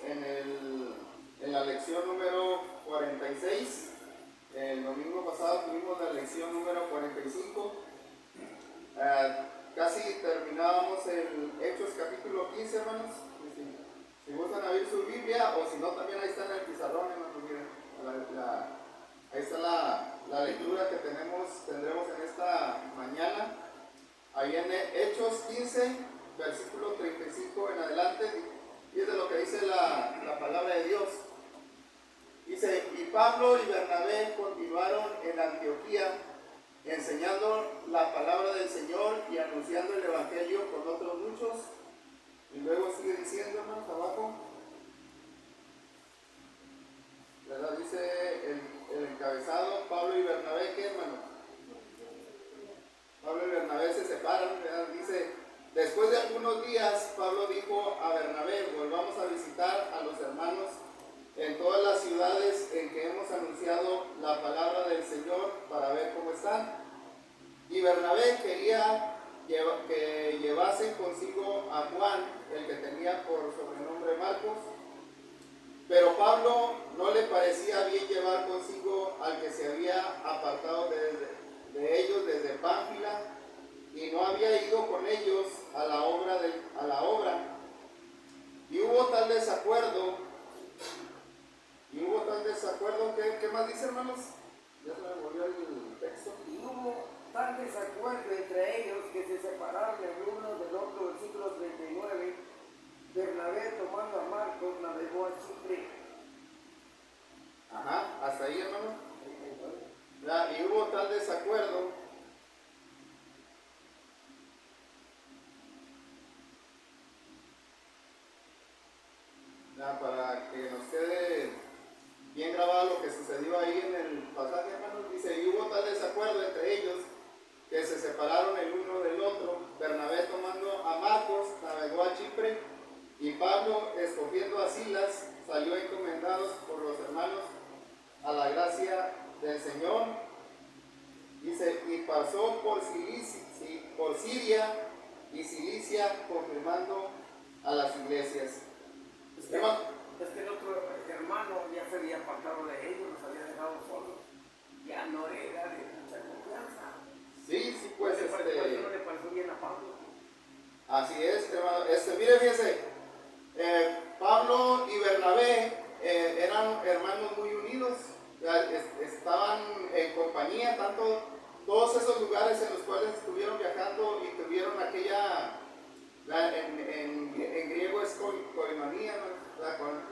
en la lección número 46. El domingo pasado tuvimos la lección número 45. Casi terminábamos el Hechos capítulo 15, hermanos. Si gustan abrir su Biblia, o si no, también ahí está en el pizarrón, hermanos. Miren, ahí está la lectura que tendremos en esta mañana. Ahí en Hechos 15, versículo 35 en adelante, y es de lo que dice la palabra de Dios. Dice: y Pablo y Bernabé continuaron en Antioquía, enseñando la palabra del Señor y anunciando el evangelio con otros muchos. Y luego sigue diciendo, hermanos, abajo, ¿verdad? Dice el encabezado: Pablo y Bernabé, ¿qué, hermano? Pablo y Bernabé se separan, ¿verdad? Dice: después de algunos días, Pablo dijo a Bernabé: volvamos a visitar a los hermanos en todas las ciudades en que hemos anunciado la palabra del Señor para ver cómo están. Y Bernabé quería que llevasen consigo a Juan, el que tenía por sobrenombre Marcos, pero Pablo no le parecía bien llevar consigo al que se había apartado de ellos desde Pánfila, y no había ido con ellos a la obra. Y hubo tal desacuerdo, ¿qué más dice, hermanos? Ya se me volvió el texto. Y hubo tal desacuerdo entre ellos que se separaron el uno del otro. Versículo 39. Bernabé, tomando a Marcos, navegó a Chipre. Ajá, hasta ahí, hermano. Y hubo tal desacuerdo para que nos quede bien grabado lo que sucedió ahí en el pasaje, hermanos. Dice: y hubo tal desacuerdo entre ellos que se separaron el uno del otro. Bernabé, tomando a Marcos, navegó a Chipre, y Pablo, escogiendo a Silas, salió encomendados por los hermanos a la gracia del Señor. Dice: y pasó por Siria y Cilicia, confirmando a las iglesias. Es que el otro hermano ya se había apartado de ellos, los había dejado solos. Ya no era de mucha confianza. Sí, pues Por eso no le pareció bien a Pablo. Así es, hermano. Mire, fíjese, Pablo y Bernabé eran hermanos muy unidos. Estaban en compañía, todos esos lugares en los cuales estuvieron viajando y tuvieron en griego es koinonia, ¿no?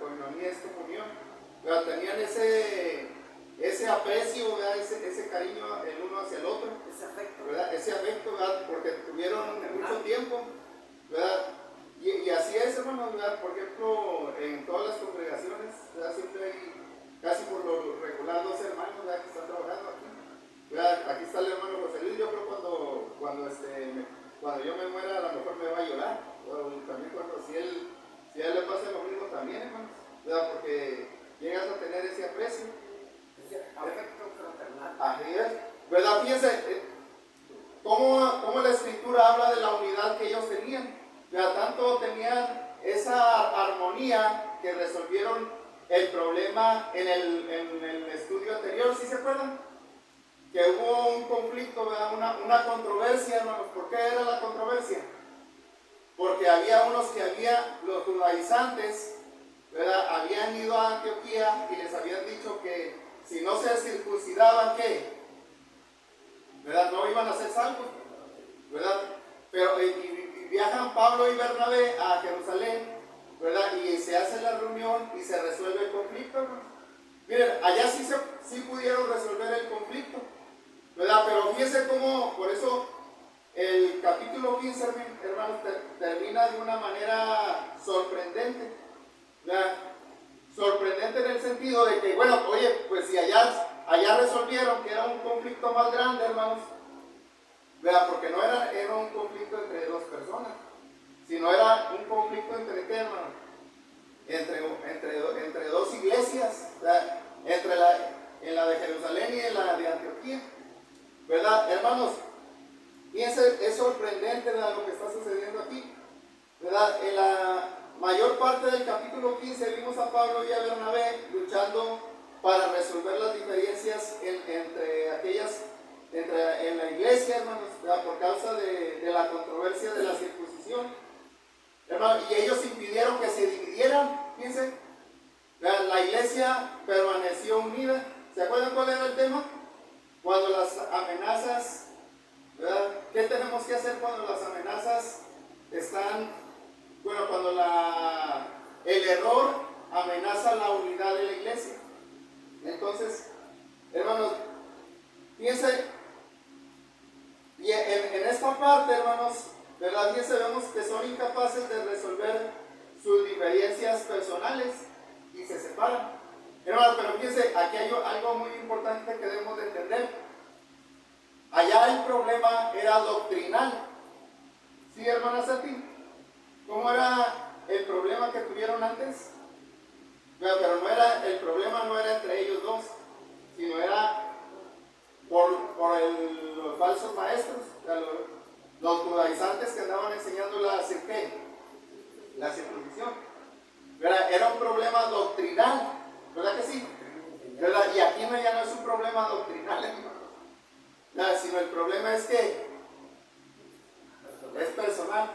Koinonia es comunión. Pero tenían ese aprecio, ¿verdad? Ese cariño el uno hacia el otro, ese afecto, ¿verdad? Porque tuvieron mucho tiempo, ¿verdad? Y así es, hermano, ¿verdad? Por ejemplo, en todas las congregaciones, ¿verdad? Siempre hay, casi por lo regular, dos hermanos, ¿verdad? Que están trabajando aquí, ¿verdad? Aquí está el hermano José Luis. Yo creo cuando yo me muera, a lo mejor me va a llorar, o también si a él le pasa lo mismo también, hermanos, ¿verdad? Porque llegas a tener ese aprecio, Ese afecto fraternal. Así es, ¿verdad? Fíjense cómo la Escritura habla de la unidad que ellos tenían, ¿verdad? Tanto tenían esa armonía que resolvieron el problema en el estudio anterior, ¿sí se acuerdan? Que hubo un conflicto, ¿verdad? Una controversia, hermanos. ¿Por qué era la controversia? Porque había los judaizantes, ¿verdad? Habían ido a Antioquía y les habían dicho que si no se circuncidaban, ¿qué? ¿Verdad? No iban a ser salvos, ¿verdad? Pero y viajan Pablo y Bernabé a Jerusalén, ¿verdad? Y se hace la reunión y se resuelve el conflicto, hermanos. Miren, allá sí pudieron resolver el conflicto, ¿verdad? Pero fíjense cómo, por eso el capítulo 15, hermanos, termina de una manera sorprendente, ¿verdad? Sorprendente en el sentido de que, bueno, oye, pues si allá resolvieron que era un conflicto más grande, hermanos, ¿verdad? Porque no era un conflicto entre dos personas, sino era un conflicto entre ¿qué, hermanos? Entre dos iglesias, ¿verdad? En la de Jerusalén y en la de Antioquía, ¿verdad? Hermanos, fíjense, es sorprendente, ¿verdad? Lo que está sucediendo aquí, ¿verdad? En la mayor parte del capítulo 15 vimos Pablo y a Bernabé luchando para resolver las diferencias en la iglesia, hermanos, ¿verdad? Por causa de la controversia de la circuncisión. Hermano, y ellos impidieron que se dividieran, fíjense. La iglesia permaneció unida. ¿Se acuerdan cuál era el tema? Cuando las amenazas, ¿verdad? ¿Qué tenemos que hacer cuando las amenazas están, bueno, cuando el error amenaza la unidad de la iglesia? Entonces, hermanos, fíjense, y en esta parte, hermanos, ¿verdad? Fíjense, vemos que son incapaces de resolver sus diferencias personales y se separan. Hermanos, pero fíjense, aquí hay algo muy importante que debemos de entender. Allá el problema era doctrinal. ¿Sí, hermanas, a ti? ¿Cómo era el problema que tuvieron antes? Pero el problema no era entre ellos dos, sino era por los falsos maestros, los judaizantes que andaban enseñando la circuncisión. Era un problema doctrinal, ¿verdad que sí? ¿Verdad? Y aquí ya no es un problema doctrinal, hermano, sino el problema es que es personal,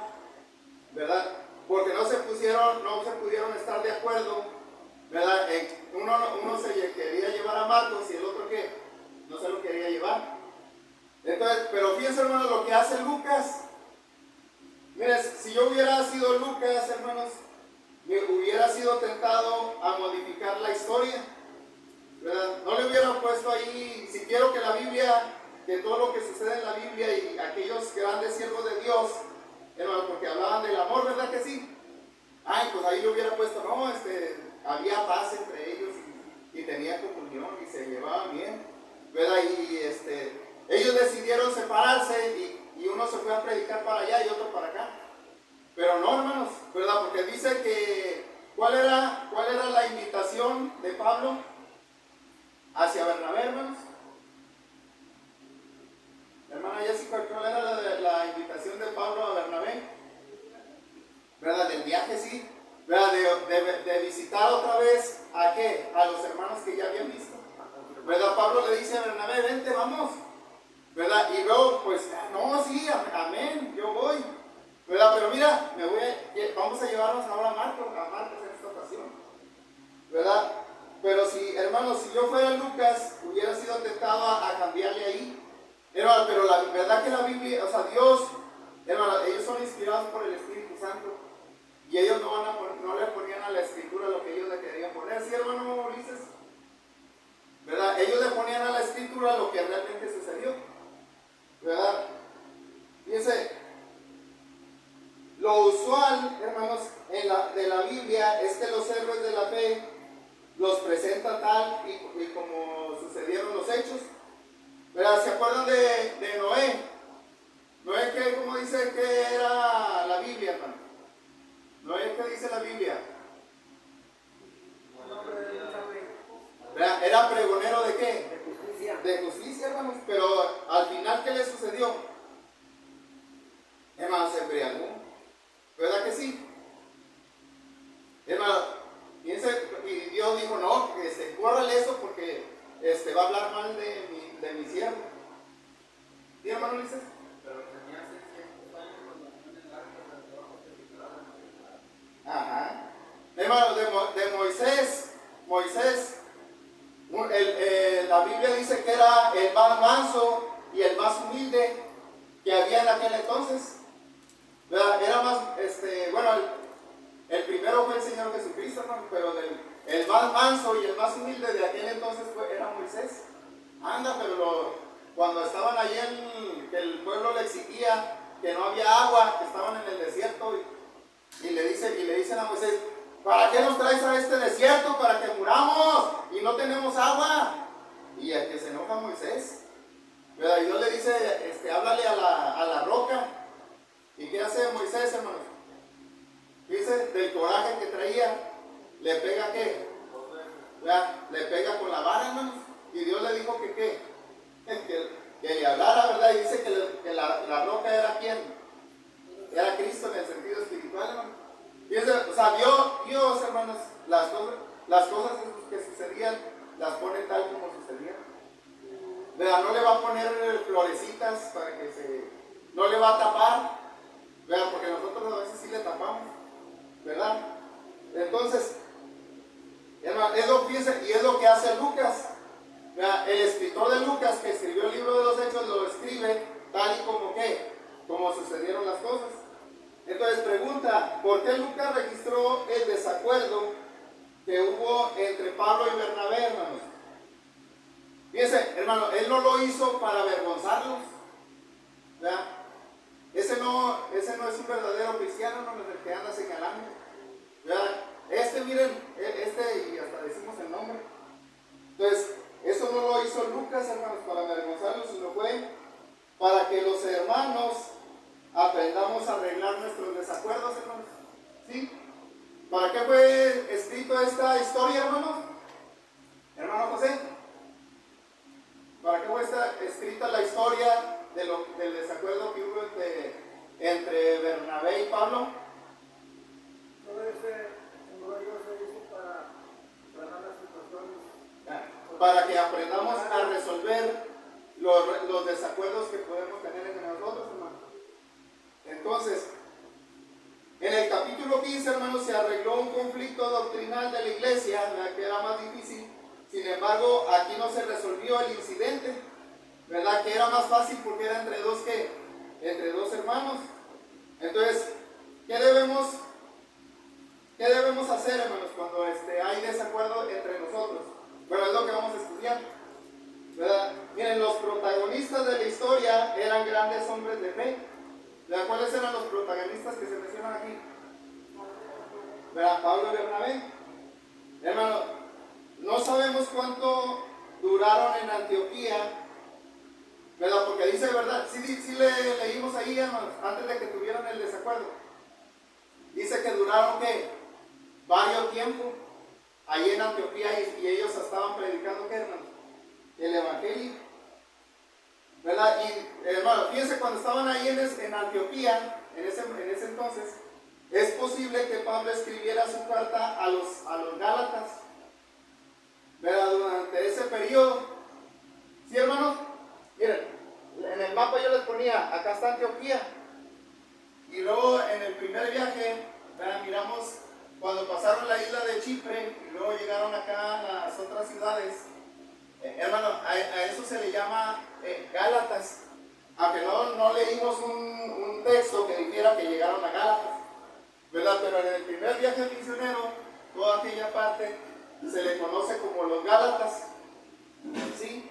¿verdad? Porque no se pudieron estar de acuerdo, ¿verdad? Uno se quería llevar a Marcos y el otro ¿qué? No se lo quería llevar. Entonces, pero fíjense, hermanos, lo que hace Lucas. Miren, si yo hubiera sido Lucas, hermanos, me hubiera sido tentado a modificar la historia, ¿verdad? No le hubiera puesto ahí, si quiero que la Biblia, que todo lo que sucede en la Biblia y aquellos grandes siervos de Dios, hermano, porque hablaban del amor, ¿verdad que sí? Ay, pues ahí le hubiera puesto, no, había paz entre ellos y tenían comunión y se llevaban bien, ¿verdad? Y ellos decidieron separarse y uno se fue a predicar para allá y otro para acá. Pero no, hermanos, ¿verdad? Porque dice que, ¿cuál era la invitación de Pablo hacia Bernabé, hermanos? Hermana Jessica, ¿cuál era la invitación de Pablo a Bernabé? ¿Verdad? Del viaje, sí. ¿Verdad? De visitar otra vez ¿a qué? A los hermanos que ya habían visto. ¿Verdad? Pablo le dice a Bernabé, vente, vamos. ¿Verdad? Y luego, pues, no, sí, amén, yo voy. ¿Verdad? Pero mira, vamos a llevarnos ahora a Marcos en esta ocasión. ¿Verdad? Pero si, hermanos, si yo fuera Lucas, hubiera sido tentado a cambiarle ahí. Hermano, pero la verdad que la Biblia, o sea, Dios, hermano, ellos son inspirados por el Espíritu Santo. Y ellos no le ponían a la escritura lo que ellos le querían poner. ¿Sí, hermano Ulises? ¿Verdad? Ellos le ponían a la escritura lo que realmente sucedió. ¿Verdad? Fíjense, lo usual, hermanos, de la Biblia es que los héroes de la fe los presenta tal y como sucedieron los hechos. ¿Verdad? ¿Se acuerdan de Noé? Noé, ¿cómo dice que era la Biblia, hermano? Noé, ¿qué dice la Biblia? ¿Verdad? ¿Era pregonero de qué? De justicia. De justicia, hermanos. Pero al final, ¿qué le sucedió? Hermano, se embriagó. ¿Verdad que sí? Hermano, piense, y Dios dijo, no, córrele eso porque va a hablar mal de mi siervo. ¿Sí, hermano Ulises? Pero tenía 600 años cuando nació en el arca de trabajo que Ajá. Hermano, de Moisés, la Biblia dice que era el más manso y el más humilde que había en aquel entonces. ¿Verdad? Era más, bueno, el primero fue el Señor Jesucristo, hermano, pero el más manso y el más humilde de aquel entonces era Moisés. Anda, pero cuando estaban allí, que el pueblo le exigía que no había agua, que estaban en el desierto, y le dicen a Moisés, ¿para qué nos traes a este desierto? Para que muramos y no tenemos agua. Y el que se enoja Moisés, ¿verdad? Y Dios le dice, háblale a la roca. ¿Y qué hace Moisés, hermanos? Dice, del coraje que traía, le pega ¿qué? ¿Verdad? Le pega con la vara, hermanos. Y Dios le dijo que ¿qué? Que le hablara, ¿verdad? Y dice que la roca era ¿quién? Era Cristo en el sentido espiritual, hermano. Fíjense, o sea, Dios, hermanos, las cosas que sucedían, las pone tal como sucedían. ¿Verdad? No le va a poner florecitas para que no le va a tapar, ¿verdad? Porque nosotros a veces sí le tapamos, ¿verdad? Entonces, hermano, y es lo que hace Lucas. ¿Verdad? El escritor de Lucas, que escribió el libro de los Hechos, lo escribe tal y como sucedieron las cosas. Entonces pregunta, ¿por qué Lucas registró el desacuerdo que hubo entre Pablo y Bernabé, hermanos? Fíjense, hermano, él no lo hizo para avergonzarlos, ¿verdad? Ese no es un verdadero cristiano, no es el que anda señalando, ¿verdad? Miren, y hasta decimos el nombre. Entonces, eso no lo hizo Lucas, hermanos, para avergonzarlos, sino fue para que los hermanos aprendamos a arreglar nuestros desacuerdos, hermanos. ¿Sí? ¿Para qué fue escrito esta historia, hermanos? Hermano José, ¿para qué fue escrita la historia del desacuerdo que hubo entre Bernabé y Pablo? Todo ese rollo se hizo para tratar las situaciones. Para que aprendamos a resolver los desacuerdos que podemos tener entre nosotros, hermano. Entonces, en el capítulo 15, hermanos, se arregló un conflicto doctrinal de la iglesia, ¿verdad? Que era más difícil. Sin embargo, aquí no se resolvió el incidente, ¿verdad? Que era más fácil porque era entre dos hermanos. Entonces, ¿qué debemos hacer, hermanos, cuando hay desacuerdo entre nosotros? Bueno, es lo que vamos a estudiar, ¿verdad? Miren, los protagonistas de la historia eran grandes hombres de fe. ¿Verdad? ¿Cuáles eran los protagonistas que se mencionan aquí? ¿Verdad? Pablo y Bernabé. Hermano, no sabemos cuánto duraron en Antioquía, ¿verdad? Porque dice, ¿verdad? Sí leímos ahí, hermanos, antes de que tuvieran el desacuerdo. Dice que duraron, ¿qué? Varios tiempos ahí en Antioquía y ellos estaban predicando, ¿qué, hermano? El Evangelio, ¿verdad? Y, hermano, fíjense, cuando estaban ahí en Antioquía, en ese entonces, es posible que Pablo escribiera su carta a los Gálatas, ¿verdad? Durante ese periodo. ¿Sí, hermanos? Miren, en el mapa yo les ponía, acá está Antioquía. Y luego en el primer viaje, ¿verdad? Miramos cuando pasaron la isla de Chipre y luego llegaron acá a las otras ciudades. Hermano, a eso se le llama Gálatas. Aunque no leímos un texto que dijera que llegaron a Gálatas, ¿verdad? Pero en el primer viaje misionero, toda aquella parte se le conoce como los Gálatas, ¿sí?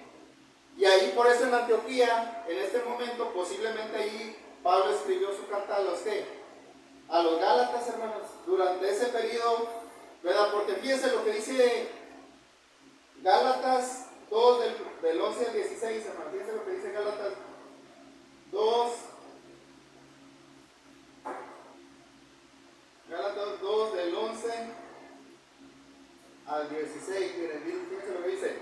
Y ahí, por eso en Antioquía, en este momento, posiblemente ahí Pablo escribió su carta a los Gálatas, hermanos, durante ese periodo, ¿verdad? Porque fíjense lo que dice Gálatas 2 del 11 al 16, hermanos. Fíjense lo que dice Gálatas 2. Gálatas 2 del 11 al 16, miren, fíjense lo que dice.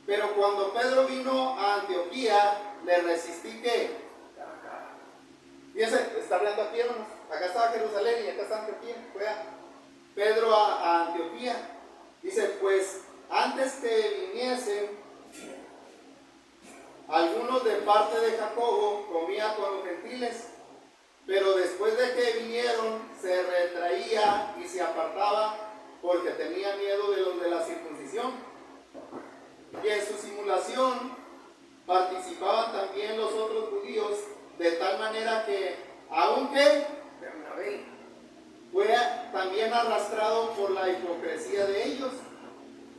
Pero cuando Pedro vino a Antioquía, le resistí que, fíjense, está hablando aquí, hermanos. Acá estaba Jerusalén y acá está Antioquía. Fue Pedro a Antioquía. Dice, pues antes que viniesen, algunos de parte de Jacobo comía con los gentiles, pero después de que vinieron se retraía y se apartaba porque tenía miedo de los de la circuncisión. Y en su simulación participaban también los otros judíos, de tal manera que, aunque Bernabé fue también arrastrado por la hipocresía de ellos.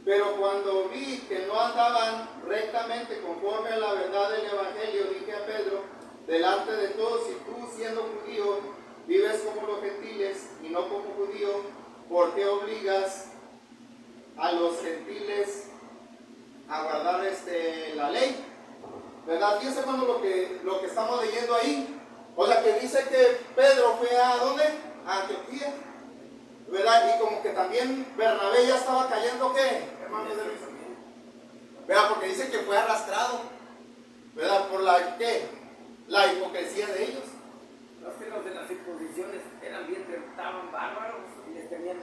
Pero cuando vi que no andaban rectamente conforme a la verdad del Evangelio, dije a Pedro, delante de todos, si tú siendo judío vives como los gentiles y no como judío, ¿por qué obligas a los gentiles a guardar la ley? ¿Verdad? Fíjense, hermano, lo que estamos leyendo ahí. O sea, que dice que Pedro fue a ¿dónde? A Antioquía, ¿verdad? Y como que también Bernabé ya estaba cayendo, ¿qué? Hermano, ¿verdad? Porque dice que fue arrastrado, ¿verdad? Por la hipocresía de ellos. Los que los de las circuncisiones eran bien, pero estaban bárbaros y les tenían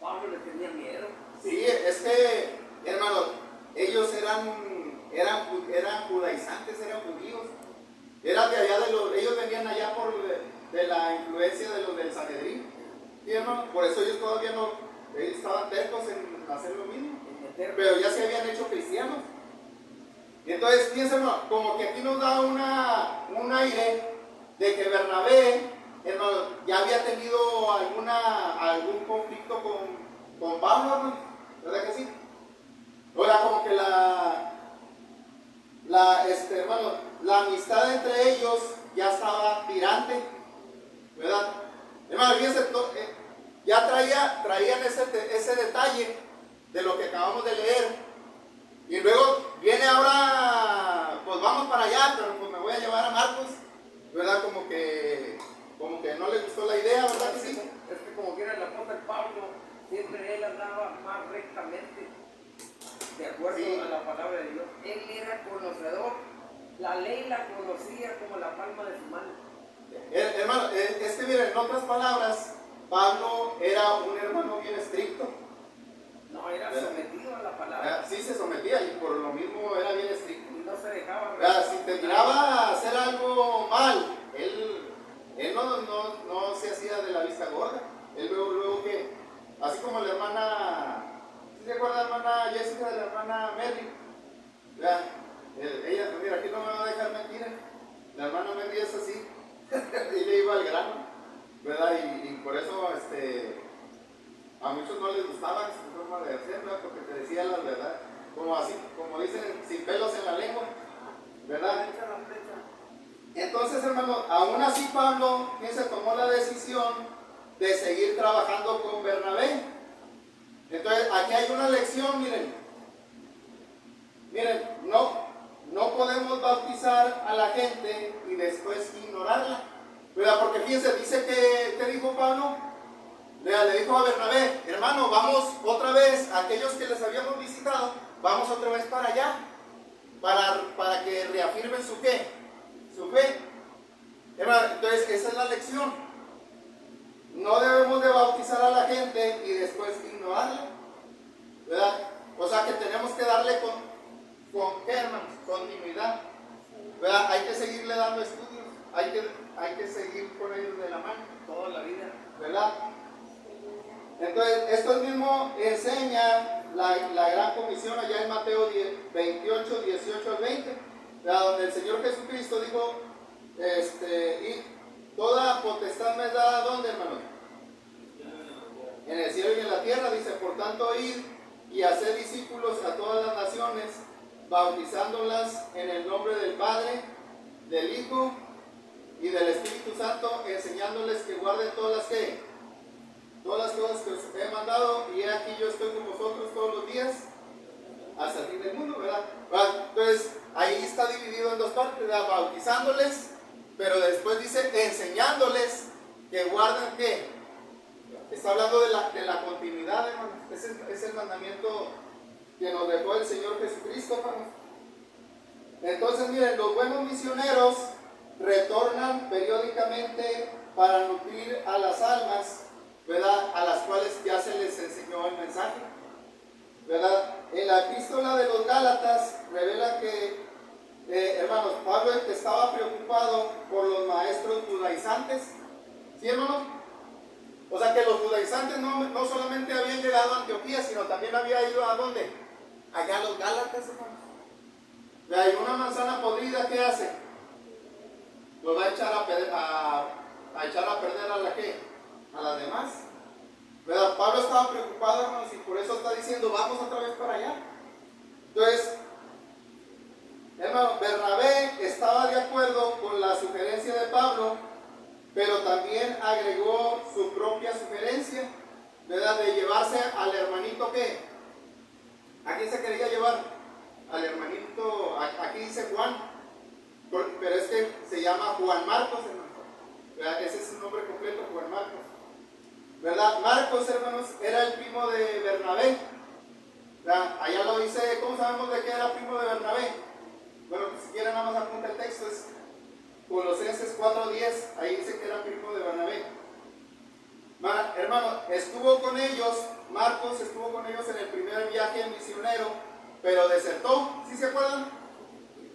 Pablo le tenía miedo. Sí, es que, hermanos, ellos eran judaizantes, eran judíos. Eran de allá ellos venían allá de la influencia de los del Sanedrín. ¿Sí, hermano? Por eso ellos todavía ellos estaban tercos en hacer lo mismo. Pero ya se habían hecho cristianos. Y entonces, fíjense, hermano, como que aquí nos da un aire de que Bernabé, hermano, ya había tenido algún conflicto con Pablo, hermano. ¿Verdad que sí? O sea, como que hermano, la amistad entre ellos ya estaba tirante, ¿verdad? Hermano, fíjense, ya traían ese detalle de lo que acabamos de leer. Y luego viene ahora, pues vamos para allá, pero pues me voy a llevar a Marcos, ¿verdad? Como que no le gustó la idea, ¿verdad que sí? Es que como que era el apóstol Pablo, siempre él andaba más rectamente, de acuerdo Sí. a la palabra de Dios. Él era conocedor, la ley la conocía como la palma de su mano. Hermano, es que miren, en otras palabras, Pablo era un hermano bien estricto. No, era sometido a la palabra. Sí se sometía y por lo mismo era bien estricto. Y no se dejaba. Si te tiraba a hacer algo mal, él no se hacía de la vista gorda. Él luego que, así como la hermana, ¿sí se acuerda la hermana Jessica de la hermana Mary? Ella, mira, aquí no me va a dejar mentir. La hermana Mary es así, ella iba al grano, ¿verdad? Y por eso a muchos no les gustaba su forma de hacer, ¿verdad? Porque te decía la verdad, como dicen, sin pelos en la lengua, ¿verdad? Entonces, hermano, aún así Pablo, ¿quién se tomó la decisión de seguir trabajando con Bernabé? Entonces, aquí hay una lección, miren, no podemos bautizar a la gente y después ignorarla, ¿verdad? Porque fíjense, dice que dijo Pablo, le dijo a Bernabé, hermano, vamos otra vez, aquellos que les habíamos visitado, vamos otra vez para allá, para que reafirmen su ¿qué? Su fe. Hermano, entonces esa es la lección. No debemos de bautizar a la gente y después ignorarla, ¿verdad? O sea que tenemos que darle ¿qué, hermanos? Continuidad, ¿verdad? Hay que seguirle dando estudios, hay que seguir con ellos de la mano toda la vida, ¿verdad? Entonces, esto mismo enseña la gran comisión allá en Mateo 28, 18 al 20, ¿verdad? Donde el Señor Jesucristo dijo, y toda potestad me es dada, ¿dónde, hermano? En el cielo y en la tierra, dice, por tanto, id y haced discípulos a todas las naciones, bautizándolas en el nombre del Padre, del Hijo y del Espíritu Santo, enseñándoles que guarden todas las cosas que os he mandado, y aquí yo estoy con vosotros todos los días hasta el fin del mundo, ¿verdad? Entonces ahí está dividido en dos partes, ¿verdad? Bautizándoles, pero después dice enseñándoles que guarden ¿qué? Está hablando de la continuidad, hermanos. Ese es el mandamiento que nos dejó el Señor Jesucristo, hermanos. Entonces miren, los buenos misioneros retornan periódicamente para nutrir a las almas, ¿verdad? A las cuales ya se les enseñó el mensaje, ¿verdad? En la epístola de los Gálatas revela que, hermanos, Pablo estaba preocupado por los maestros judaizantes, ¿sí, hermanos? O sea que los judaizantes no solamente habían llegado a Antioquía, sino también había ido ¿a dónde? Allá a los Gálatas, hermanos. ¿Hay una manzana podrida qué hace? Lo va a echar a perder a la que a las demás, ¿verdad? Pablo estaba preocupado, hermanos, y por eso está diciendo vamos otra vez para allá. Entonces, hermano, Bernabé estaba de acuerdo con la sugerencia de Pablo, pero también agregó su propia sugerencia, ¿verdad? De llevarse al hermanito ¿qué? ¿A quién se quería llevar? Al hermanito, aquí dice Juan, pero es que se llama Juan Marcos, hermano, ¿verdad? Ese es su nombre completo, Juan Marcos, ¿verdad? Marcos, hermanos, era el primo de Bernabé, ¿verdad? Allá lo dice, ¿cómo sabemos de qué era primo de Bernabé? Bueno, pues si quieren nada más apunta el texto, es Colosenses 4:10, ahí dice que era primo de Bernabé. Hermano, estuvo con ellos Marcos estuvo con ellos en el primer viaje misionero, pero desertó, ¿sí se acuerdan?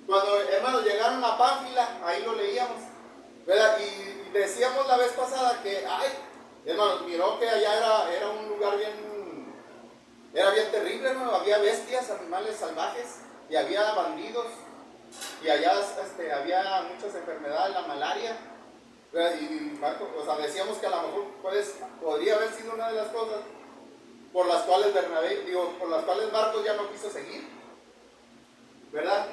Cuando, hermanos, llegaron a Pánfila, ahí lo leíamos, ¿verdad? Y decíamos la vez pasada que, ay, hermanos, miró que allá era un lugar era bien terrible, ¿no? Había bestias, animales salvajes, y había bandidos, y allá había muchas enfermedades, la malaria, ¿verdad? Y Marcos, o sea, decíamos que a lo mejor podría haber sido una de las cosas por las cuales por las cuales Marcos ya no quiso seguir, ¿verdad?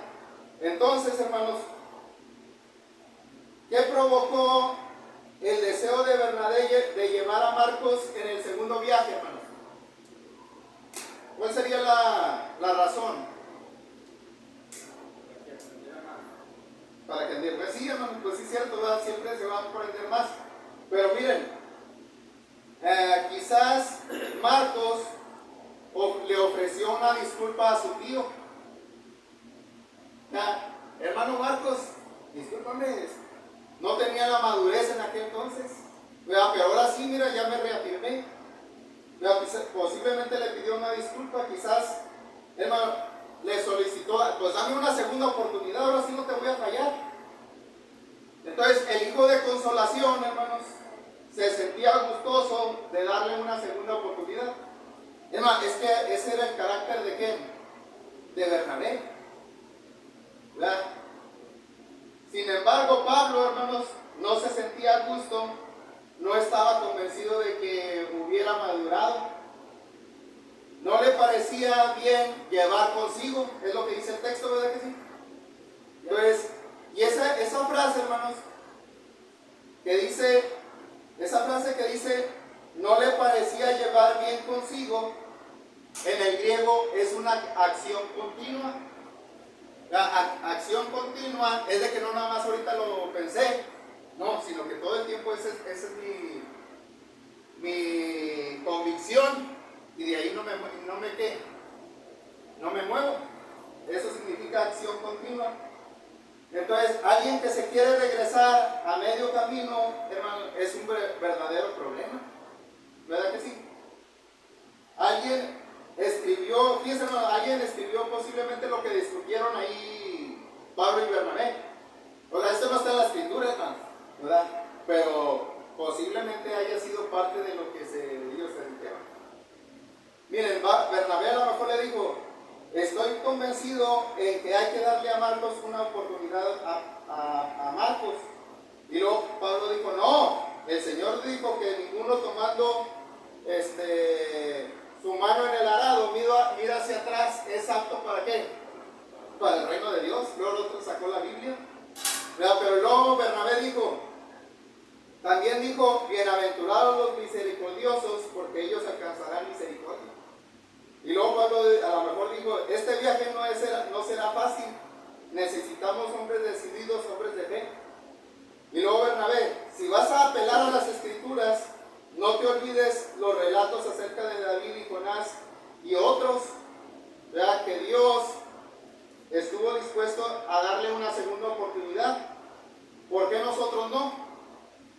Entonces, hermanos, ¿qué provocó el deseo de Bernabé de llevar a Marcos en el segundo viaje, hermanos? ¿Cuál sería la razón? Para que entiendan. Pues sí, hermanos, pues sí es cierto, ¿verdad? Siempre se va a aprender más. Pero miren, quizás Marcos le ofreció una disculpa a su tío. Hermano Marcos, discúlpame, no tenía la madurez en aquel entonces, ¿verdad? Pero ahora sí, mira, ya me reafirmé, ¿verdad? Posiblemente le pidió una disculpa, quizás, hermano, le solicitó, pues dame una segunda oportunidad, ahora sí no te voy a fallar. Entonces el hijo de consolación, hermanos, se sentía gustoso de darle una segunda oportunidad. Hermano, es que ese era el carácter de ¿quién? De Bernabé, ¿verdad? Sin embargo, Pablo, hermanos, no se sentía a gusto, no estaba convencido de que hubiera madurado, no le parecía bien llevar consigo, es lo que dice el texto, ¿verdad que sí? Entonces, y esa frase, hermanos, que dice, no le parecía llevar bien consigo, en el griego es una acción continua. La acción continua es de que no nada más ahorita lo pensé, no, sino que todo el tiempo esa es mi convicción, y de ahí no me muevo. Eso significa acción continua. Entonces, alguien que se quiere regresar a medio camino, hermano, es un verdadero problema, ¿verdad que sí? Alguien escribió, fíjense, hermano, alguien escribió posiblemente lo que discutieron ahí Pablo y Bernabé. O sea, esto no está en la escritura, hermano, ¿verdad? Pero posiblemente haya sido parte de lo que ellos se dijeron. Miren, Bernabé a lo mejor le dijo, estoy convencido en que hay que darle a Marcos una oportunidad a Marcos. Y luego Pablo dijo, no, el Señor dijo que ninguno tomando su mano en el arado mira hacia atrás, es apto ¿para qué? Para el reino de Dios. Luego el otro sacó la Biblia, ¿verdad? Pero luego Bernabé también dijo, bienaventurados los misericordiosos, porque ellos alcanzarán misericordia. Y luego Pablo a lo mejor dijo, este viaje no será fácil, necesitamos hombres decididos, hombres de fe. Y luego Bernabé, si vas a apelar a las escrituras, no te olvides los relatos acerca de David y Jonás y otros, ¿verdad? Que Dios estuvo dispuesto a darle una segunda oportunidad. ¿Por qué nosotros no?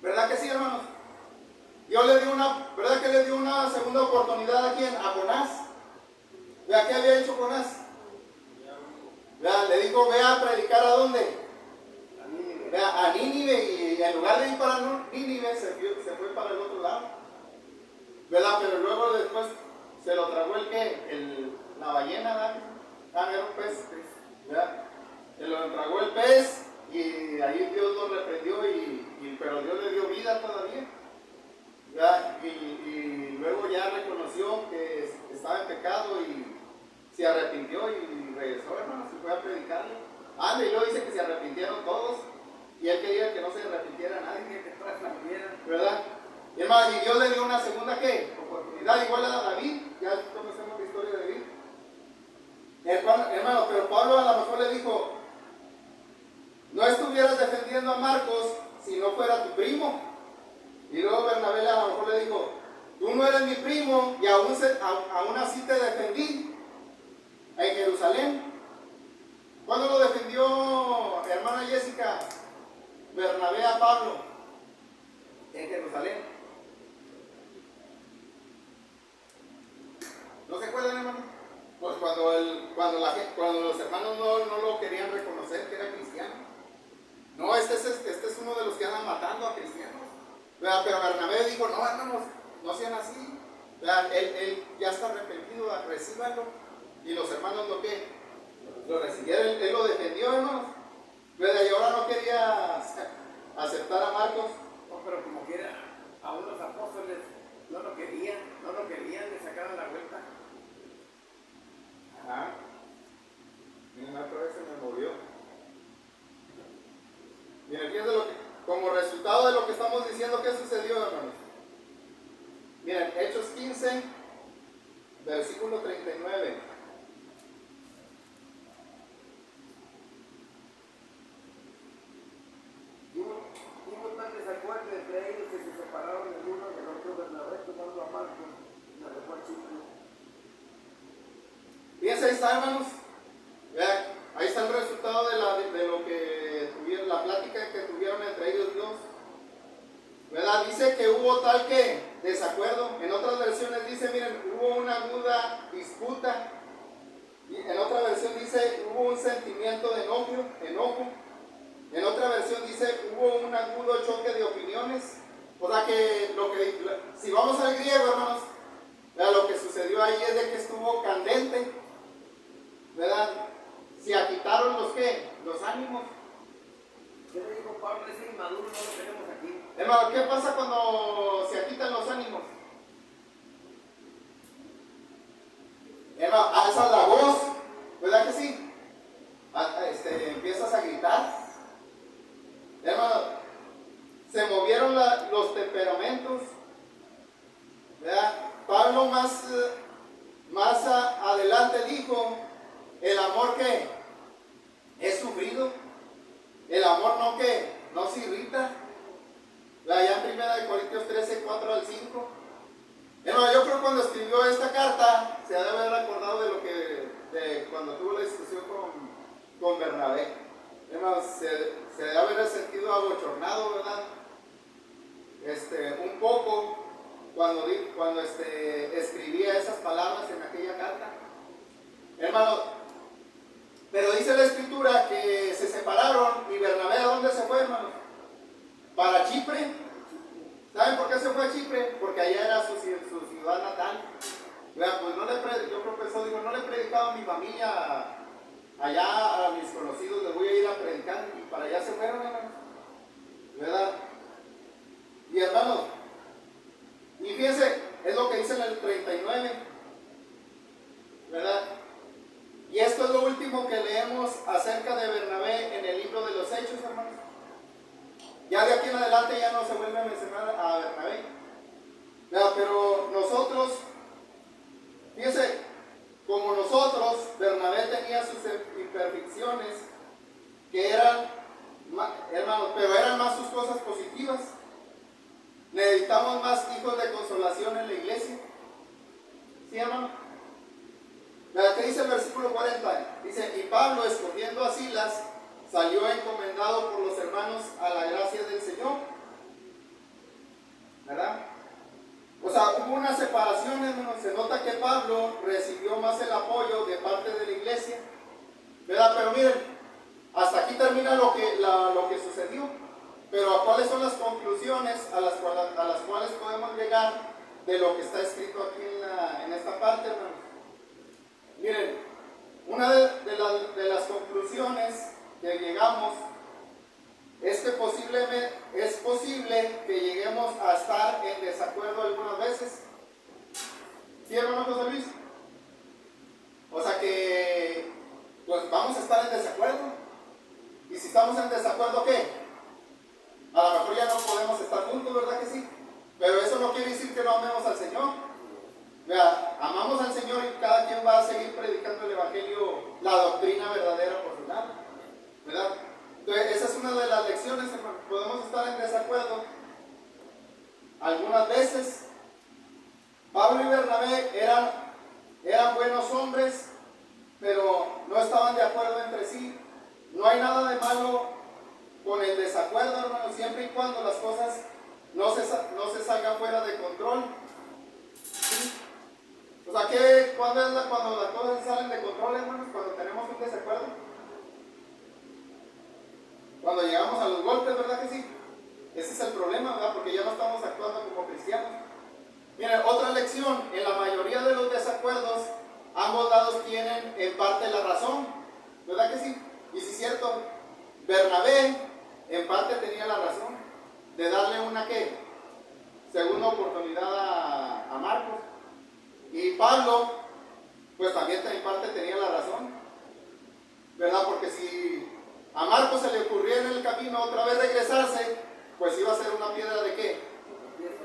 ¿Verdad que sí, hermanos? ¿Verdad que le dio una segunda oportunidad a quién? A Jonás. ¿Vea qué había hecho Jonás? ¿Vea? Le dijo, ve a predicar ¿a dónde? A Nínive, y en lugar de ir para Nínive se fue para el otro lado, ¿verdad? Pero luego después se lo tragó la ballena, ¿verdad? Era un pez, ¿verdad? Se lo tragó el pez y ahí Dios lo reprendió, pero Dios le dio vida todavía, ¿verdad? Y luego ya reconoció que estaba en pecado y se arrepintió y regresó, hermano, se fue a predicarle. Y luego dice que se arrepintieron todos. Y él quería que no se arrepintiera nadie, que todas también, ¿verdad? Y hermano, y Dios le dio una segunda ¿qué? Oportunidad, igual a David, ya conocemos la historia de David. Hermano, pero Pablo a lo mejor le dijo, no estuvieras defendiendo a Marcos si no fuera tu primo. Y luego Bernabé a lo mejor le dijo, tú no eres mi primo y aún así te defendí en Jerusalén. ¿Cuándo lo defendió, hermana Jessica, Bernabé a Pablo? En Jerusalén. cuando los hermanos no lo querían reconocer que era cristiano. No, este es uno de los que andan matando a cristianos. ¿Verdad? Pero Bernabé dijo, no, hermanos, no sean así. ¿Verdad? Él ya está arrepentido, recíbanlo. Y los hermanos lo recibieron, él lo defendió, hermanos. ¿Verdad? Y ahora no quería aceptar a Marcos. No, pero como quiera, aún los apóstoles no lo querían, le sacaron la vuelta. Ajá. Miren, otra vez se me movió. Miren, fíjense como resultado de lo que estamos diciendo, ¿qué sucedió, hermanos? Miren, Hechos 15, versículo 39. Hubo tal desacuerdo entre ellos que se separaron el uno del otro. Bernabé tomando a Marcos la dejó a Chipre. Fíjense, ahí está, hermanos. Vean, ahí está el resultado de lo que tuvieron, la plática que tuvieron entre ellos Dios. ¿Verdad? Dice que hubo tal que desacuerdo. En otras versiones dice, miren, hubo una aguda disputa. Y en otra versión dice, hubo un sentimiento de enojo. En otra versión dice, hubo un agudo choque de opiniones. O sea que si vamos al griego, hermanos, ¿verdad? Lo que sucedió ahí es de que estuvo candente, ¿verdad? Se agitaron los ánimos. ¿Qué le dijo Pablo? Ese inmaduro no lo tenemos aquí. Hermano, ¿qué pasa cuando se agitan los ánimos? Hermano, alzas la voz, ¿verdad que sí? Empiezas a gritar. Hermano, se movieron los temperamentos, ¿verdad? Pablo más adelante dijo, el amor que es sufrido, el amor no se irrita. Allá en 1 Corintios 13, 4 al 5. Hermano, yo creo que cuando escribió esta carta se debe haber acordado de cuando tuvo la discusión con Bernabé. Hermano, se debe haber sentido abochornado, ¿verdad? Un poco cuando escribía esas palabras en aquella carta. Hermano, pero dice la escritura que se separaron y Bernabé, ¿a dónde se fue, hermano? Para Chipre. ¿Saben por qué se fue a Chipre? Porque allá era su ciudad natal. Vean, pues yo creo que eso digo, no le he predicado a mi familia allá, a mis conocidos, les voy a ir a predicar, y para allá se fueron, hermano. ¿Verdad? Y hermanos, y fíjense, es lo que dice en el 39, ¿verdad? Y esto es lo último que leemos acerca de Bernabé en el libro de los Hechos, hermanos. Ya de aquí en adelante ya no se vuelve a mencionar a Bernabé. ¿Verdad? Pero nosotros, fíjense, como nosotros, Bernabé tenía sus imperfecciones, que eran, hermanos, pero eran más sus cosas positivas. Necesitamos más hijos de consolación en la iglesia. ¿Sí, hermano? ¿Qué dice el versículo 40? Dice, y Pablo, escogiendo a Silas, salió encomendado por los hermanos a la gracia del Señor. ¿Verdad? O sea, hubo una separación, hermanos. Se nota que Pablo recibió más el apoyo de parte de la iglesia. ¿Verdad? Pero miren, hasta aquí termina lo que sucedió. Pero ¿cuáles son las conclusiones a las cuales podemos llegar de lo que está escrito aquí en esta parte, hermanos? Miren, una de las conclusiones que llegamos es que es posible que lleguemos a estar en desacuerdo algunas veces. ¿Sí, hermano José Luis? O sea que pues vamos a estar en desacuerdo. Y si estamos en desacuerdo, ¿qué? A lo mejor ya no podemos estar juntos, ¿verdad que sí? Pero eso no quiere decir que no amemos al Señor. Vea, amamos al Señor y cada quien va a seguir predicando el Evangelio, la doctrina verdadera por su lado, ¿verdad? Entonces, esa es una de las lecciones, hermano. Podemos estar en desacuerdo algunas veces. Pablo y Bernabé eran buenos hombres, pero no estaban de acuerdo entre sí. No hay nada de malo con el desacuerdo, hermano, siempre y cuando las cosas no se salgan fuera de control. ¿Sí? O sea, cuando las cosas salen de control, hermanos, cuando a los golpes, ¿verdad que sí? Ese es el problema, ¿verdad? Porque ya no estamos actuando como cristianos. Miren, otra lección, en la mayoría de los desacuerdos, ambos lados tienen en parte la razón, ¿verdad que sí? Y sí es cierto, Bernabé en parte tenía la razón de darle una ¿qué? Segunda oportunidad a Marcos. Y Pablo, pues también en parte tenía la razón, ¿verdad? Porque si a Marcos se le ocurría en el camino otra vez regresarse, pues iba a ser una piedra de ¿qué?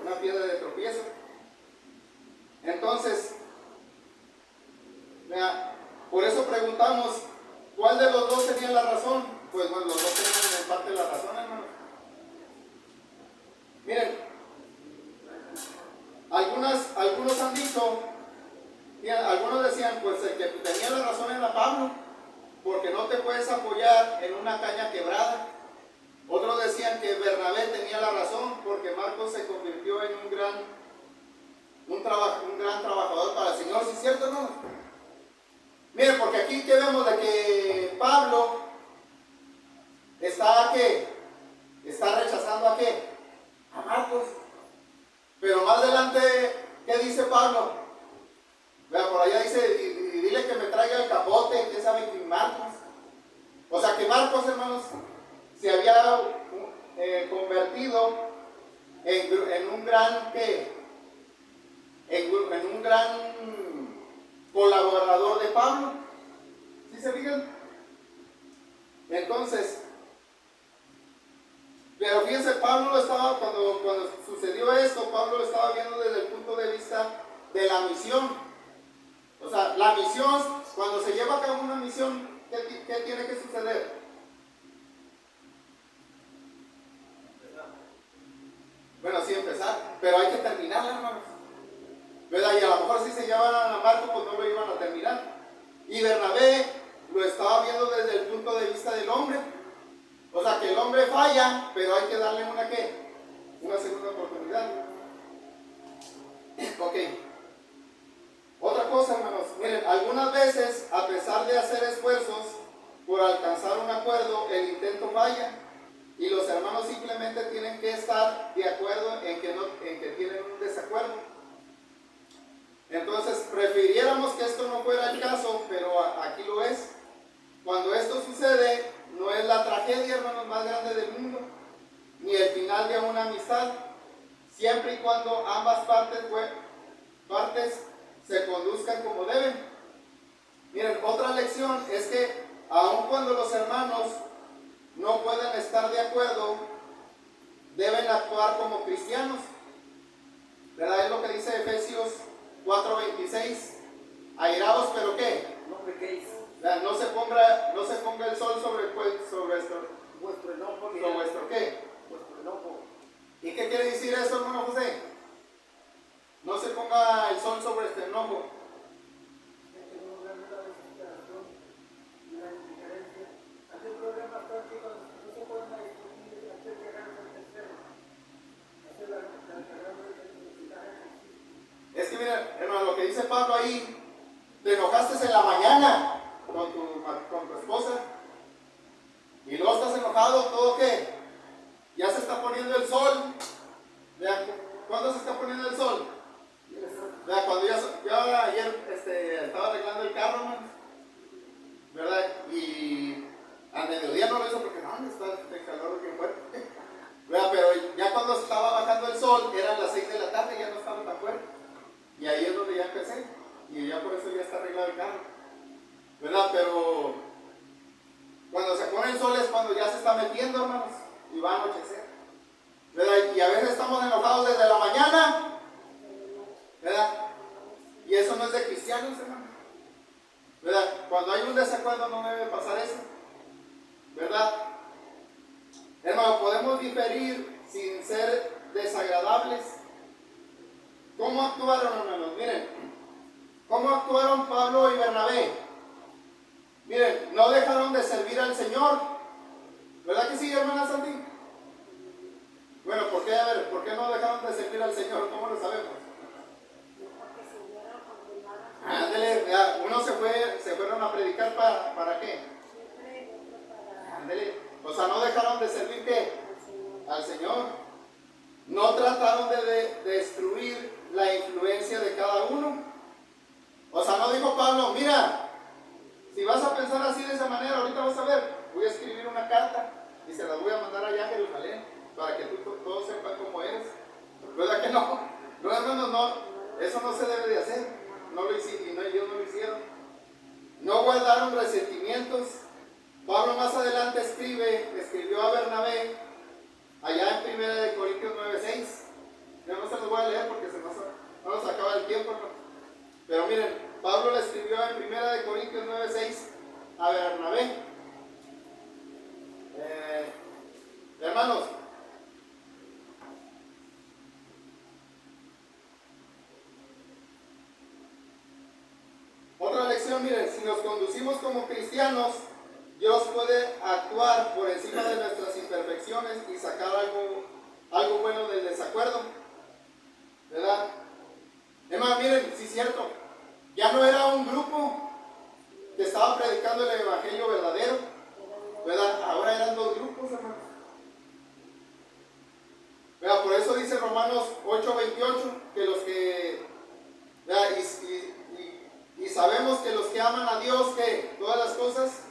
Una piedra de tropiezo. Entonces, vea, por eso preguntamos, ¿cuál de los dos tenía la razón? Pues bueno, los dos tenían en parte la razón, hermano. Miren, algunos han dicho, algunos decían, pues el que tenía la razón era Pablo, porque no te puedes apoyar en una caña quebrada. Otros decían que Bernabé tenía la razón, porque Marcos se convirtió en un gran trabajador para el Señor. ¿Sí es cierto, hermano? Miren, porque aquí que vemos de que Pablo está ¿qué? Está rechazando ¿a qué? A Marcos. Pero más adelante, ¿qué dice Pablo? Vea, por allá dice, y dile que me traiga el capote, que sabe que Marcos. O sea que Marcos, hermanos, se había convertido en un gran ¿qué? En un gran colaborador de Pablo. ¿Sí se fijan? Entonces, pero fíjense, Pablo estaba, cuando sucedió esto, Pablo lo estaba viendo desde el punto de vista de la misión. O sea, la misión, cuando se lleva a cabo una misión, ¿qué tiene que suceder? Bueno, sí empezar, pero hay que terminarla, hermanos. ¿Verdad? Y a lo mejor si se llevan a Marcos, pues no lo iban a terminar. Y Bernabé lo estaba viendo desde el punto de vista del hombre. O sea, que el hombre falla, pero hay que darle una ¿qué? Una segunda oportunidad. Ok. Otra cosa, hermanos. Miren, algunas veces, a pesar de hacer esfuerzos por alcanzar un acuerdo, el intento falla. Y los hermanos simplemente tienen que estar de acuerdo en que tienen un desacuerdo. Entonces, prefiriéramos que esto no fuera el caso, pero aquí lo es. Cuando esto sucede, no es la tragedia, hermanos, más grande del mundo, ni el final de una amistad, siempre y cuando ambas partes se conduzcan como deben. Miren, otra lección es que aun cuando los hermanos no pueden estar de acuerdo, deben actuar como cristianos. ¿Verdad? Es lo que dice Efesios 4:26. Airaos, pero ¿qué? No pequéis. No se ponga el sol sobre Vuestro enojo. ¿sobre vuestro qué? Vuestro enojo. ¿Y qué quiere decir eso, hermano José? No se ponga el sol sobre este enojo. Es que mira, hermano, lo que dice Pablo ahí, te enojaste en la mañana con tu esposa y luego estás enojado, ¿todo qué? Ya se está poniendo el sol. Vean, ¿cuándo se está poniendo el sol? Vean, cuando yo ayer estaba arreglando el carro, hermano, ¿verdad? Y al mediodía no lo hizo porque no, está el calor bien fuerte. ¿Verdad? Pero ya cuando estaba bajando el sol, eran las 6 de la tarde y ya no estaba tan fuerte. Y ahí es donde ya empecé. Y ya por eso ya está arreglado el carro. ¿Verdad? Pero cuando se pone el sol es cuando ya se está metiendo, hermanos. Y va a anochecer. ¿Verdad? Y a veces estamos enojados desde la mañana. ¿Verdad? Y eso no es de cristianos, hermano. ¿Verdad? Cuando hay un desacuerdo no debe pasar eso. ¿Verdad? Hermano, podemos diferir sin ser desagradables. ¿Cómo actuaron, hermanos? Miren, ¿cómo actuaron Pablo y Bernabé? Miren, no dejaron de servir al Señor. ¿Verdad que sí, hermana Santi? Bueno, ¿por qué? A ver, ¿por qué no dejaron de servir al Señor? ¿Cómo lo sabemos? Ándele, uno se fueron a predicar ¿para qué? Ándele. O sea, no dejaron de servir ¿qué? Al Señor. No trataron de destruir la influencia de cada uno. O sea, no dijo Pablo, mira, si vas a pensar así de esa manera, ahorita vas a ver, voy a escribir una carta y se la voy a mandar allá a Jerusalén para que todos sepan cómo eres. ¿Verdad que no? No, hermanos, no, eso no se debe de hacer. No lo hicieron, y ellos no lo hicieron. No guardaron resentimientos. Pablo más adelante escribió a Bernabé, allá en 1 Corintios 9:6. Yo no se los voy a leer porque no nos acaba el tiempo, ¿no? Pero miren, Pablo le escribió en 1 Corintios 9:6 a Bernabé. Hermanos, otra lección, miren, si nos conducimos como cristianos, Dios puede actuar por encima de nuestras imperfecciones y sacar algo bueno del desacuerdo, ¿verdad? Además, miren, sí es cierto, ya no era un grupo que estaba predicando el evangelio verdadero, ¿verdad? Ahora eran dos grupos, hermanos. ¿Verdad? Por eso dice Romanos 8:28 que los que, ¿verdad? Y sabemos que los que aman a Dios, que todas las cosas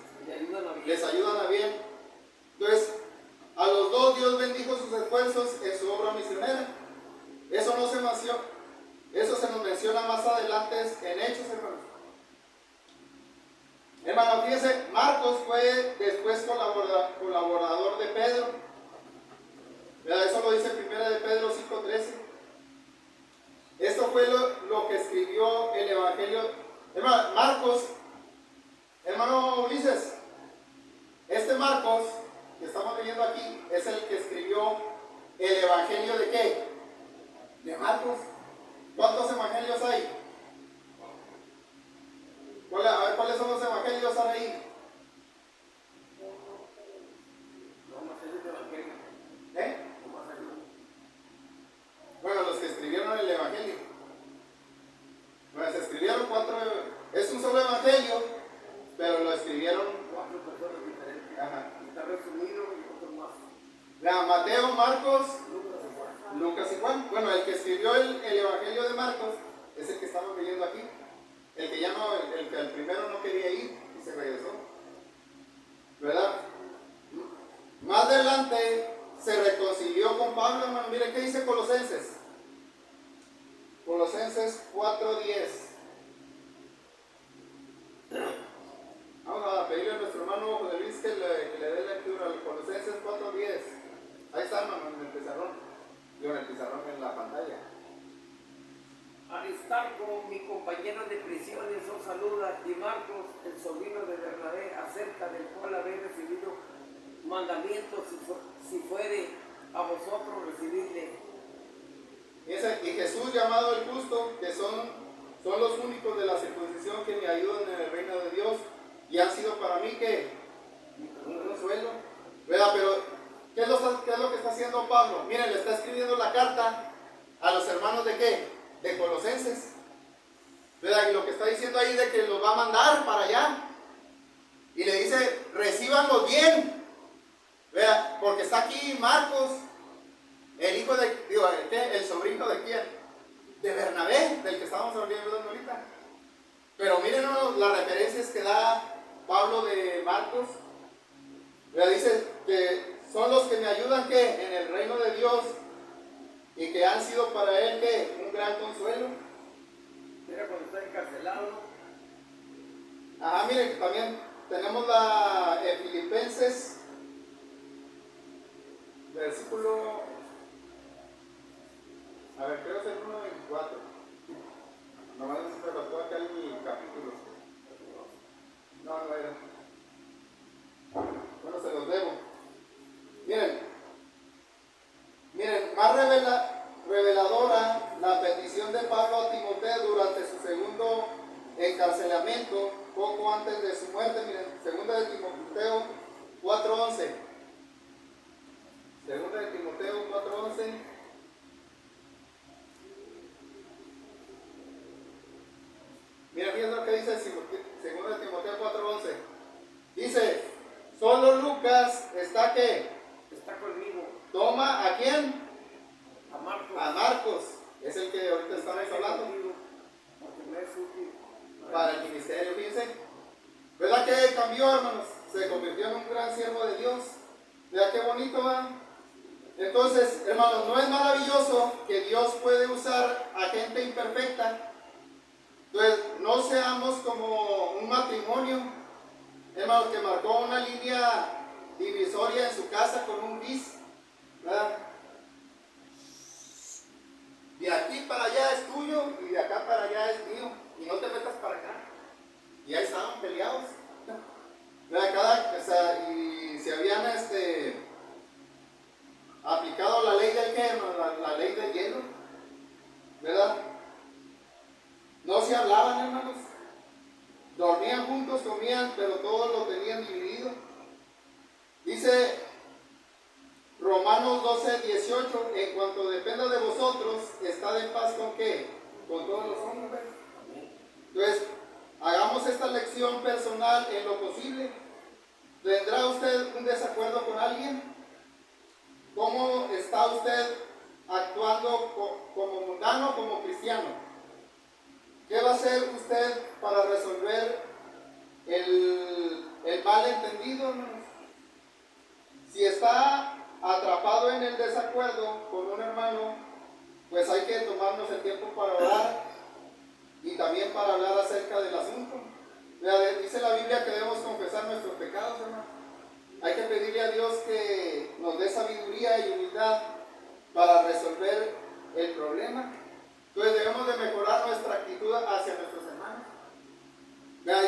les ayudan a bien. Entonces, a los dos Dios bendijo sus esfuerzos en su obra misionera. Eso se nos menciona más adelante en Hechos, hermanos. Hermano, fíjense, Marcos fue después colaborador de Pedro. ¿Verdad? Eso lo dice 1 de Pedro 5:13. Esto fue lo que escribió el Evangelio. Hermano, Marcos, hermano Ulises, este Marcos que estamos leyendo aquí es el que escribió el Evangelio de ¿qué? De Marcos. ¿Cuántos evangelios hay? A ver, ¿cuáles son los evangelios ahí? Bueno, los que escribieron el Evangelio. Bueno, se escribieron 4, es un solo Evangelio, pero lo escribieron 4 personas diferentes. Ajá. Está resumido y otro más. Mateo, Marcos, Lucas y Juan. Bueno, el que escribió el Evangelio de Marcos es el que estamos leyendo aquí. El que ya no, el que al primero no quería ir y se regresó. ¿Verdad? Más adelante se reconcilió con Pablo, hermano. Miren qué dice Colosenses. Colosenses 4:10. Vamos a pedirle a nuestro hermano José Luis que le dé lectura al Colosenses 4:10. Ahí está, hermano, en el pizarrón. Yo en el pizarrón en la pantalla. Aristarco, mi compañero de prisiones, os saluda, y Marcos, el sobrino de Bernabé, acerca del cual habéis recibido mandamientos, si fuere a vosotros recibirle. Y Jesús, llamado el justo, que son los únicos de la circuncisión que me ayudan en el reino de Dios y han sido para mí que un consuelo. ¿Verdad? Pero ¿qué es lo que está haciendo Pablo? Miren, le está escribiendo la carta a los hermanos de ¿qué? De Colosenses. ¿Verdad? Y lo que está diciendo ahí de que los va a mandar para allá. Y le dice, recíbanlos bien. ¿Verdad? Porque está aquí Marcos, el hijo el sobrino de quién? De Bernabé, del que estábamos hablando ahorita. Pero miren las referencias que da Pablo de Marcos. ¿Verdad? Dice que son los que me ayudan ¿qué? En el reino de Dios y que han sido para él ¿qué? Un gran consuelo. Mira cuando está encarcelado. Ajá, miren, también tenemos la Filipenses, versículo, a ver, creo que es el 1:24. Nomás me faltó acá el capítulo. No era. Bueno, se los debo. Miren, más reveladora la petición de Pablo a Timoteo durante su segundo encarcelamiento, poco antes de su muerte. Miren, segunda de Timoteo 4:11. Segunda de Timoteo 4:11. Mira, fíjense lo que dice segunda de Timoteo 4:11. Dice, solo Lucas está cambió, hermanos. Se convirtió en un gran siervo de Dios. Vea qué bonito, ¿verdad? Entonces, hermanos, ¿no es maravilloso que Dios puede usar a gente imperfecta? Entonces, no seamos como un matrimonio, hermanos, que marcó una línea divisoria en su casa con un bis, ¿verdad? De aquí para allá es tuyo y de acá para allá es mío. Y no te metas para acá. Y ahí estaban peleados. ¿Verdad? Y se habían aplicado la ley del qué, la ley del hielo. ¿Verdad? No se hablaban, hermanos. Dormían juntos, comían, pero todos lo tenían dividido. Dice Romanos 12:18, en cuanto dependa de vosotros, estad en paz con qué? Con todos los hombres. Entonces, hagamos esta lección personal en lo posible. ¿Tendrá usted un desacuerdo con alguien? ¿Cómo está usted actuando como mundano, como cristiano? ¿Qué va a hacer usted para resolver el malentendido, hermanos? Si está atrapado en el desacuerdo con un hermano, pues hay que tomarnos el tiempo para orar y también para hablar acerca del asunto. Dice la Biblia que debemos confesar nuestros pecados, hermano. Hay que pedirle a Dios que nos dé sabiduría y humildad para resolver el problema. Entonces debemos de mejorar nuestra actitud hacia nuestros hermanos.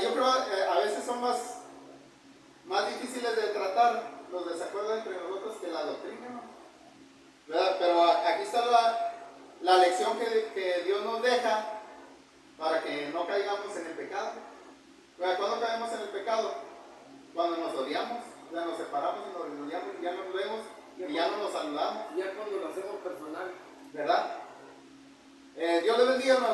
Yo creo que a veces son más difíciles de tratar los desacuerdos entre nosotros que la doctrina, ¿no? Pero aquí está la lección que Dios nos deja para que no caigamos en el pecado. ¿Cuándo caemos en el pecado? Cuando nos odiamos, nos separamos y nos odiamos y ya no nos vemos y ya no nos saludamos. Ya cuando lo hacemos personal. ¿Verdad? Dios le bendiga, hermano.